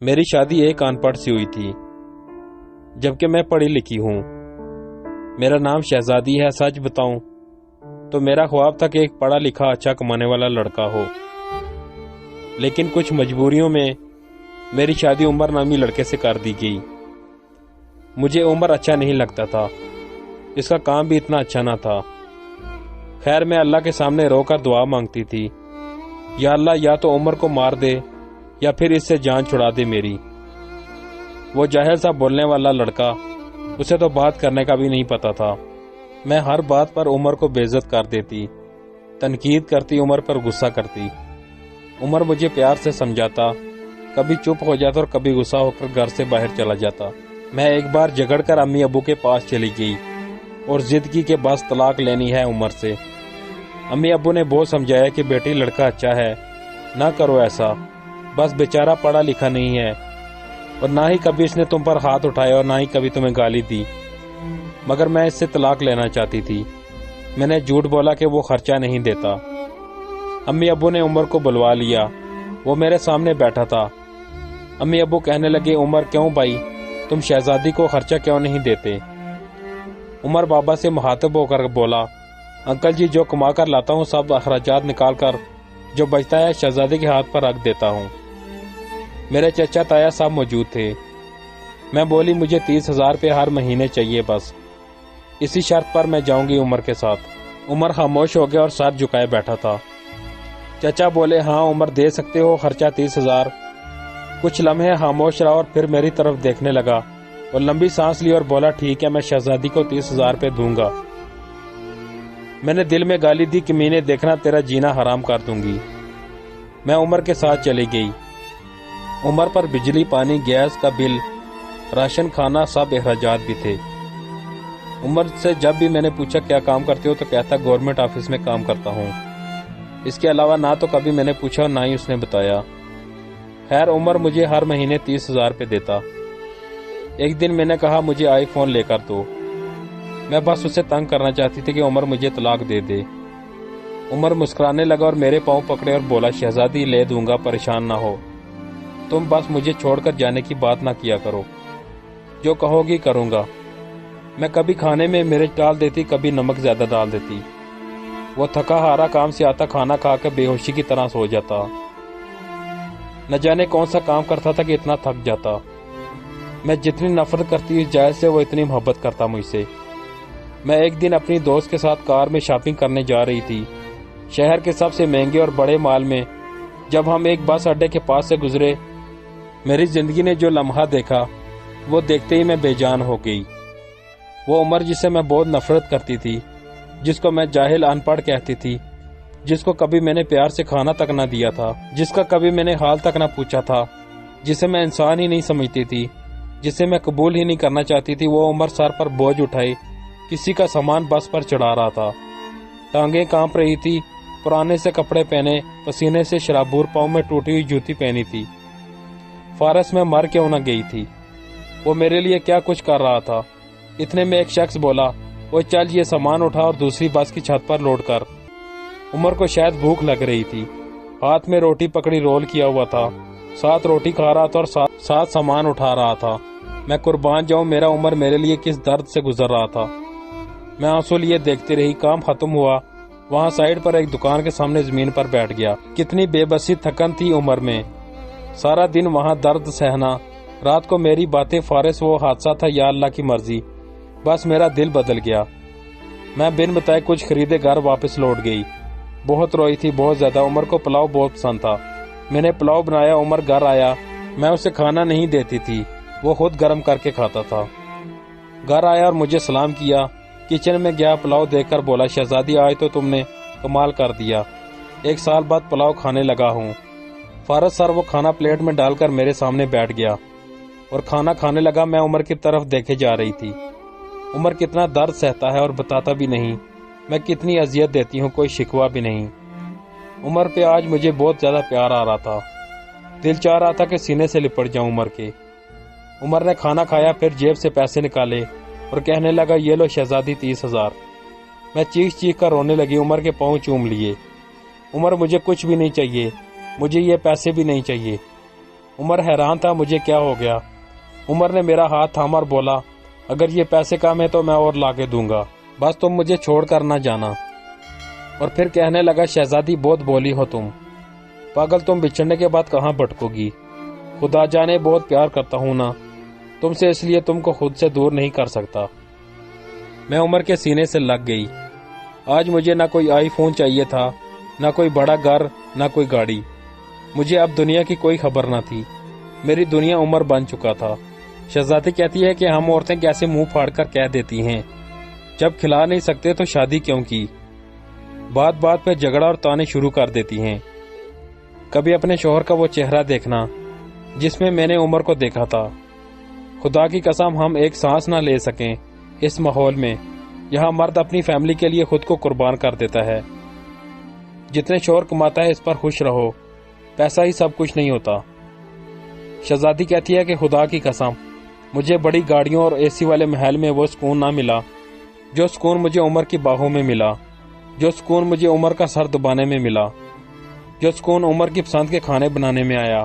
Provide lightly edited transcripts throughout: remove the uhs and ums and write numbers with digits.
میری شادی ایک ان پڑھ سی ہوئی تھی، جبکہ میں پڑھی لکھی ہوں۔ میرا نام شہزادی ہے۔ سچ بتاؤں تو میرا خواب تھا کہ ایک پڑھا لکھا اچھا کمانے والا لڑکا ہو، لیکن کچھ مجبوریوں میں میری شادی عمر نامی لڑکے سے کر دی گئی۔ مجھے عمر اچھا نہیں لگتا تھا، اس کا کام بھی اتنا اچھا نہ تھا۔ خیر میں اللہ کے سامنے رو کر دعا مانگتی تھی، یا اللہ یا تو عمر کو مار دے یا پھر اس سے جان چھڑا دے میری۔ وہ جاہل سا بولنے والا لڑکا، اسے تو بات کرنے کا بھی نہیں پتا تھا۔ میں ہر بات پر عمر کو بے عزت کر دیتی، تنقید کرتی، عمر پر غصہ کرتی۔ عمر مجھے پیار سے سمجھاتا، کبھی چپ ہو جاتا اور کبھی غصہ ہو کر گھر سے باہر چلا جاتا۔ میں ایک بار جھگڑ کر امی ابو کے پاس چلی گئی اور ضد کی کہ بس طلاق لینی ہے عمر سے۔ امی ابو نے بہت سمجھایا کہ بیٹی لڑکا اچھا ہے، نہ کرو ایسا، بس بیچارہ پڑھا لکھا نہیں ہے، اور نہ ہی کبھی اس نے تم پر ہاتھ اٹھایا اور نہ ہی کبھی تمہیں گالی دی، مگر میں اس سے طلاق لینا چاہتی تھی۔ میں نے جھوٹ بولا کہ وہ خرچہ نہیں دیتا۔ امی ابو نے عمر کو بلوا لیا، وہ میرے سامنے بیٹھا تھا۔ امی ابو کہنے لگے، عمر کیوں بھائی، تم شہزادی کو خرچہ کیوں نہیں دیتے؟ عمر بابا سے مخاطب ہو کر بولا، انکل جی جو کما کر لاتا ہوں سب اخراجات نکال کر جو بچتا ہے شہزادی کے ہاتھ پر رکھ دیتا ہوں۔ میرے چچا تایا سب موجود تھے۔ میں بولی مجھے 30,000 روپے ہر مہینے چاہیے بس، اسی شرط پر میں جاؤں گی عمر کے ساتھ۔ عمر خاموش ہو گیا اور سر جھکائے بیٹھا تھا۔ چچا بولے، ہاں عمر دے سکتے ہو خرچہ 30,000۔ کچھ لمحے خاموش رہا اور پھر میری طرف دیکھنے لگا اور لمبی سانس لی اور بولا، ٹھیک ہے میں شہزادی کو 30,000 روپے دوں گا۔ میں نے دل میں گالی دی کہ میں نے دیکھنا تیرا جینا حرام کر دوں گی۔ میں عمر کے ساتھ چلی گئی۔ عمر پر بجلی، پانی، گیس کا بل، راشن، کھانا، سب اخراجات بھی تھے۔ عمر سے جب بھی میں نے پوچھا کیا کام کرتے ہو تو کہتا گورنمنٹ آفس میں کام کرتا ہوں۔ اس کے علاوہ نہ تو کبھی میں نے پوچھا اور نہ ہی اس نے بتایا۔ خیر عمر مجھے ہر مہینے 30,000 روپے دیتا۔ ایک دن میں نے کہا مجھے آئی فون لے کر دو۔ میں بس اسے تنگ کرنا چاہتی تھی کہ عمر مجھے طلاق دے دے۔ عمر مسکرانے لگا اور میرے پاؤں پکڑے اور بولا، شہزادی لے دوں گا، پریشان نہ ہو، تم بس مجھے چھوڑ کر جانے کی بات نہ کیا کرو، جو کہو گی کروں گا۔ میں کبھی کھانے میں مرچ ڈال دیتی، کبھی نمک زیادہ ڈال دیتی۔ وہ تھکا ہارا کام سے آتا، کھانا کھا کے بے ہوشی کی طرح سو جاتا۔ نہ جانے کون سا کام کرتا تھا کہ اتنا تھک جاتا۔ میں جتنی نفرت کرتی اس جائز سے وہ اتنی محبت کرتا مجھ سے۔ میں ایک دن اپنی دوست کے ساتھ کار میں شاپنگ کرنے جا رہی تھی، شہر کے سب سے مہنگے اور بڑے مال میں۔ جب ہم ایک بس اڈے کے پاس سے گزرے، میری زندگی نے جو لمحہ دیکھا وہ دیکھتے ہی میں بے جان ہو گئی۔ وہ عمر جس سے میں بہت نفرت کرتی تھی، جس کو میں جاہل ان پڑھ کہتی تھی، جس کو کبھی میں نے پیار سے کھانا تک نہ دیا تھا، جس کا کبھی میں نے حال تک نہ پوچھا تھا، جسے میں انسان ہی نہیں سمجھتی تھی، جسے میں قبول ہی نہیں کرنا چاہتی تھی، وہ عمر سر پر بوجھ اٹھائے کسی کا سامان بس پر چڑھا رہا تھا۔ ٹانگیں کانپ رہی تھی، پرانے سے کپڑے پہنے، پسینے سے شرابور، پاؤں میں ٹوٹی ہوئی جوتی پہنی تھی۔ فارس میں مر کیوں نہ گئی تھی؟ وہ میرے لیے کیا کچھ کر رہا تھا؟ اتنے میں ایک شخص بولا، وہ چل یہ سامان اٹھا اور دوسری بس کی چھت پر لوڈ کر۔ عمر کو شاید بھوک لگ رہی تھی، ہاتھ میں روٹی پکڑی رول کیا ہوا تھا، ساتھ روٹی کھا رہا تھا اور ساتھ سامان اٹھا رہا تھا۔ میں قربان جاؤں میرا عمر میرے لیے کس درد سے گزر رہا تھا۔ میں آنسو لیے دیکھتی رہی۔ کام ختم ہوا، وہاں سائیڈ پر ایک دکان کے سامنے زمین پر بیٹھ گیا۔ کتنی بے بسی تھکن تھی عمر میں، سارا دن وہاں درد سہنا، رات کو میری باتیں، فارس وہ حادثہ تھا یا اللہ کی مرضی، بس میرا دل بدل گیا۔ میں بن بتائے کچھ خریدے گھر واپس لوٹ گئی۔ بہت روئی تھی، بہت زیادہ۔ عمر کو پلاؤ بہت پسند تھا، میں نے پلاؤ بنایا۔ عمر گھر آیا، میں اسے کھانا نہیں دیتی تھی، وہ خود گرم کر کے کھاتا تھا۔ گھر آیا اور مجھے سلام کیا۔ کچن میں گیا، پلاؤ دیکھ کر بولا، شہزادی آج تو تم نے کمال کر دیا، 1 سال بعد پلاؤ کھانے لگا ہوں۔ فارس سر وہ کھانا پلیٹ میں ڈال کر میرے سامنے بیٹھ گیا اور کھانا کھانے لگا۔ میں عمر کی طرف دیکھے جا رہی تھی۔ عمر کتنا درد سہتا ہے اور بتاتا بھی نہیں، میں کتنی اذیت دیتی ہوں، کوئی شکوہ بھی نہیں۔ عمر پہ آج مجھے بہت زیادہ پیار آ رہا تھا، دل چاہ رہا تھا کہ سینے سے لپٹ جاؤں عمر کے۔ عمر نے کھانا کھایا، پھر جیب سے پیسے نکالے اور کہنے لگا، یہ لو شہزادی 30,000۔ میں چیخ چیخ کر رونے لگی، عمر کے پاؤں چوم لیے۔ عمر مجھے کچھ بھی نہیں چاہیے، مجھے یہ پیسے بھی نہیں چاہیے۔ عمر حیران تھا مجھے کیا ہو گیا۔ عمر نے میرا ہاتھ تھاما اور بولا، اگر یہ پیسے کم ہے تو میں اور لا کے دوں گا، بس تم مجھے چھوڑ کر نہ جانا۔ اور پھر کہنے لگا، شہزادی بہت بولی ہو تم، پاگل، تم بچھڑنے کے بعد کہاں بھٹکو گی؟ خدا جانے بہت پیار کرتا ہوں نا تم سے، اس لیے تم کو خود سے دور نہیں کر سکتا۔ میں عمر کے سینے سے لگ گئی۔ آج مجھے نہ کوئی آئی فون چاہیے تھا، نہ کوئی بڑا گھر، نہ کوئی گاڑی۔ مجھے اب دنیا کی کوئی خبر نہ تھی، میری دنیا عمر بن چکا تھا۔ شہزادی کہتی ہے کہ ہم عورتیں کیسے منہ پھاڑ کر کہہ دیتی ہیں، جب کھلا نہیں سکتے تو شادی کیوں کی؟ بات بات پہ جھگڑا اور تانے شروع کر دیتی ہیں۔ کبھی اپنے شوہر کا وہ چہرہ دیکھنا جس میں نے عمر کو دیکھا تھا۔ خدا کی قسم ہم ایک سانس نہ لے سکیں اس ماحول میں۔ یہاں مرد اپنی فیملی کے لیے خود کو قربان کر دیتا ہے۔ جتنے شوہر کماتا ہے اس پر خوش رہو، پیسہ ہی سب کچھ نہیں ہوتا۔ شہزادی کہتی ہے کہ خدا کی قسم مجھے بڑی گاڑیوں اور اے سی والے محل میں وہ سکون نہ ملا جو سکون مجھے عمر کی باہوں میں ملا، جو سکون مجھے عمر کا سر دبانے میں ملا، جو سکون عمر کی پسند کے کھانے بنانے میں آیا۔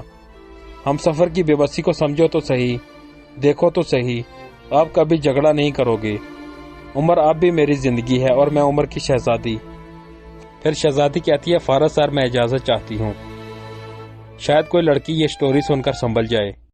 ہم سفر کی بے بسی کو سمجھو تو صحیح، دیکھو تو صحیح، آپ کبھی جھگڑا نہیں کرو گے۔ عمر اب بھی میری زندگی ہے اور میں عمر کی شہزادی۔ پھر شہزادی کہتی ہے، فارغ سر میں اجازت چاہتی ہوں، شاید کوئی لڑکی یہ سٹوری سن کر سنبھل جائے۔